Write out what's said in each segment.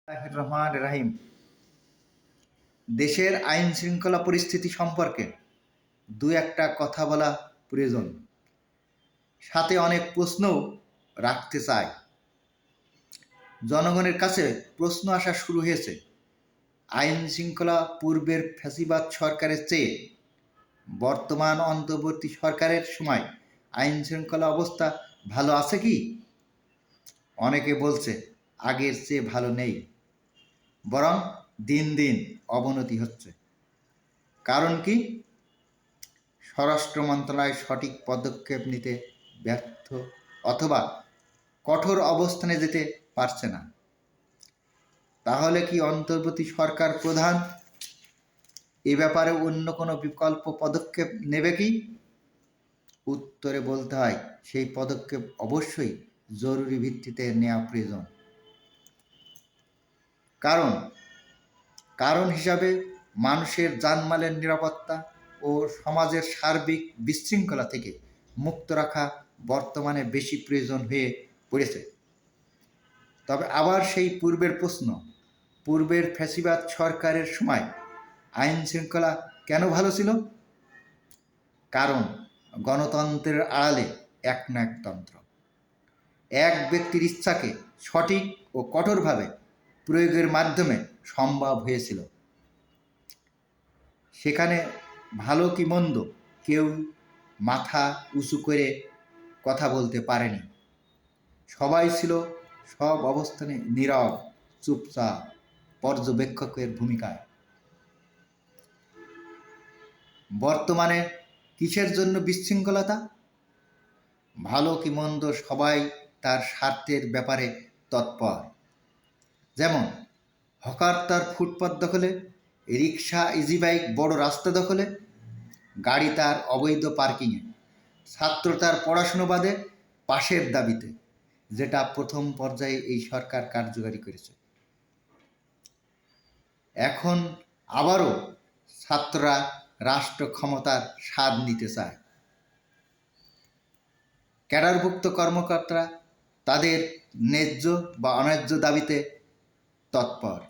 রহমান রাহিম। দেশের আইন শৃঙ্খলা পরিস্থিতি সম্পর্কে দু একটা কথা বলা প্রয়োজন, সাথে অনেক প্রশ্নও রাখতে চাই। জনগণের কাছে প্রশ্ন আসা শুরু হয়েছে, আইন শৃঙ্খলা পূর্বের ফ্যাসিবাদ সরকারের চেয়ে বর্তমান অন্তর্বর্তী সরকারের সময় আইন শৃঙ্খলা অবস্থা ভালো আছে কি? অনেকে বলছে আগের চেয়ে ভালো নেই, বরং দিন দিন অবনতি হচ্ছে। কারণ কি? স্বরাষ্ট্র মন্ত্রণালয় সঠিক পদক্ষেপ নিতে ব্যর্থ অথবা কঠোর অবস্থানে যেতে পারছে না। তাহলে কি অন্তর্বর্তী সরকার প্রধান এ ব্যাপারে অন্য কোনো বিকল্প পদক্ষেপ নেবে কি? উত্তরে বলতে হয়, সেই পদক্ষেপ অবশ্যই জরুরি ভিত্তিতে নেওয়া প্রয়োজন। কারণ হিসাবে মানুষের জানমালের নিরাপত্তা ও সমাজের সার্বিক বিশৃঙ্খলা থেকে মুক্ত রাখা বর্তমানে বেশি প্রয়োজন হয়ে পড়েছে। তবে আবার সেই পূর্বের প্রশ্ন, পূর্বের ফ্যাসিবাদ সরকারের সময় আইন শৃঙ্খলা কেন ভালো ছিল? কারণ গণতন্ত্রের আড়ালে একনায়কতন্ত্র। এক ব্যক্তির ইচ্ছাকে সঠিক ও কঠোরভাবে প্রয়োগের মাধ্যমে সম্ভব হয়েছিল। সেখানে ভালো কি মন্দ কেউ মাথা উঁচু করে কথা বলতে পারেনি। সবাই ছিল সব অবস্থানে নীরব, চুপচাপ, পর্যবেক্ষকের ভূমিকায়। বর্তমানে কিসের জন্য বিশৃঙ্খলতা? ভালো কি মন্দ সবাই তার স্বার্থের ব্যাপারে তৎপর। যেমন হকার তার ফুটপাত দখলে, রিক্সা ইজি বাইক বড় রাস্তা দখলে, গাড়ি তার অবৈধ পার্কিংয়ে, ছাত্র তার পড়াশুনো বাদে পাশের দাবিতে, যেটা প্রথম পর্যায়ে এই সরকার কার্যকারী করেছে। এখন আবারও ছাত্ররা রাষ্ট্র ক্ষমতার স্বাদ নিতে চায়। ক্যাডারভুক্ত কর্মকর্তারা তাদের ন্যায্য বা অন্যায্য দাবিতে তৎপর,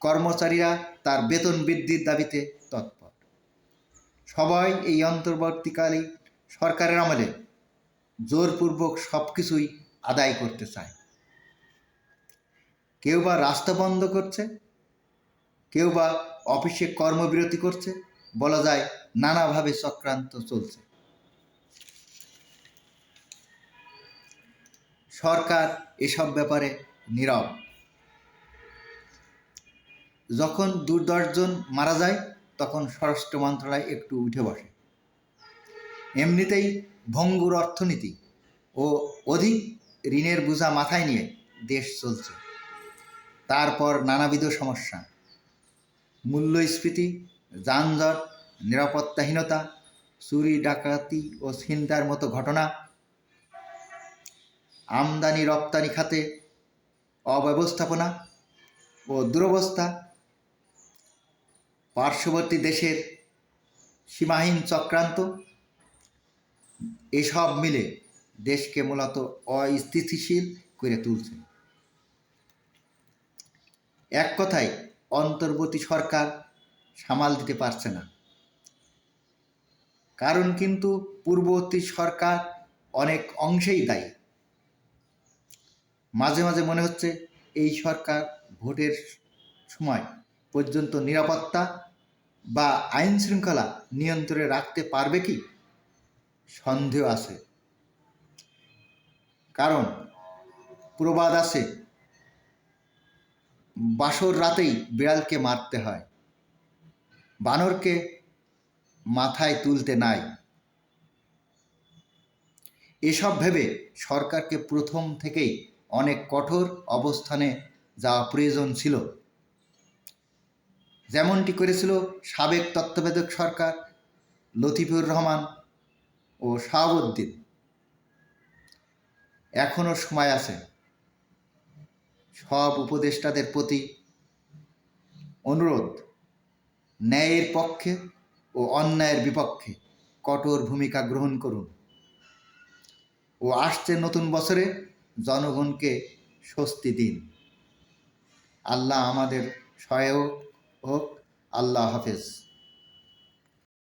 কর্মচারীরা তার বেতন বৃদ্ধির দাবিতে তৎপর। সবাই এই অন্তর্বর্তীকালীন সরকারের আমলে জোরপূর্বক সব কিছুই আদায় করতে চায়। কেউ বা রাস্তা বন্ধ করছে, কেউ বা অফিসে কর্মবিরতি করছে, বলা যায় নানাভাবে চক্রান্ত চলছে। সরকার এসব ব্যাপারে নীরব। যখন 2-10 জন মারা যায় তখন স্বরাষ্ট্র মন্ত্রণালয় একটু উঠে বসে। এমনিতেই ভঙ্গুর অর্থনীতি ও অধিক ঋণের বোঝা মাথায় নিয়ে দেশ চলছে। তারপর নানাবিধ সমস্যা, মূল্যস্ফীতি, যানজট, নিরাপত্তাহীনতা, চুরি ডাকাতি ও ছিনতাইয়ের মতো ঘটনা, আমদানি রপ্তানি খাতে অব্যবস্থাপনা ও দুরবস্থা, পার্শ্ববর্তী দেশের সীমাহীন চক্রান্ত, এসব মিলে দেশকে মূলত অস্থিতিশীল করে তুলছে। এক কথায় অন্তর্বর্তী সরকার সামাল দিতে পারছে না। কারণ কিন্তু পূর্ববর্তী সরকার অনেক অংশেই দায়ী। মাঝে মাঝে মনে হচ্ছে এই সরকার ভোটের সময় পর্যন্ত নিরাপত্তা বা আইন শৃঙ্খলা নিয়ন্ত্রণে রাখতে পারবে কি? সন্দেহ আছে। কারণ প্রবাদ আছে, বাসর রাতেই বিড়ালকে মারতে হয়, বানরকে মাথায় তুলতে নাই। এসব ভেবে সরকারকে প্রথম থেকেই অনেক কঠোর অবস্থানে যাওয়া প্রয়োজন ছিল, যেমনটি করেছিল সাবেক তত্ত্বাবধায়ক সরকার লতিফুর রহমান ও শাহাবুদ্দিন। এখনও সময় আছে। সব উপদেষ্টাদের প্রতি অনুরোধ, ন্যায়ের পক্ষে ও অন্যায়ের বিপক্ষে কঠোর ভূমিকা গ্রহণ করুন ও আসছে নতুন বছরে জনগণকে স্বস্তি দিন। আল্লাহ আমাদের সহায়ক হোক। আল্লাহ হাফেজ।